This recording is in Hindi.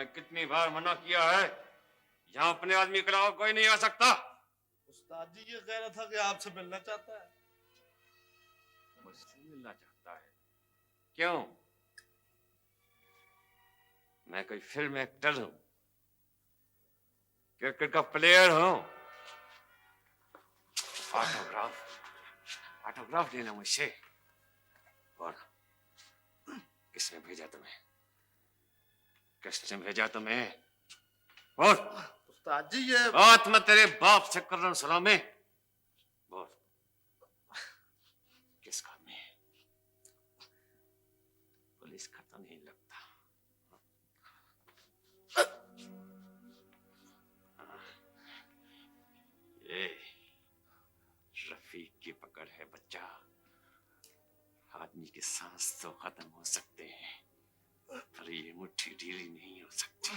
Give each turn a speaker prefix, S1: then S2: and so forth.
S1: मैं कितनी बार मना किया है, यहाँ अपने आदमी के अलावा कोई नहीं आ सकता।
S2: उस्ताद जी ये कह रहा था कि आपसे मिलना चाहता है।
S1: मुझसे मिलना चाहता है? क्यों? मैं कोई फिल्म एक्टर हूँ? क्रिकेट का प्लेयर हूँ? ऑटोग्राफ ऑटोग्राफ लेना मुझसे? और किसने भेजा तुम्हें? किसने भेजा तुम्हें? और
S2: उस्ताद जी ये
S1: बात मैं तेरे बाप से कर रहा हूँ सलामी। बोल, किस काम में? पुलिस का तो नहीं लगता। ये रफीक की पकड़ है बच्चा। आदमी की सांस तो खत्म हो सकते हैं, पर ये मुट्ठी ढीली नहीं हो सकती।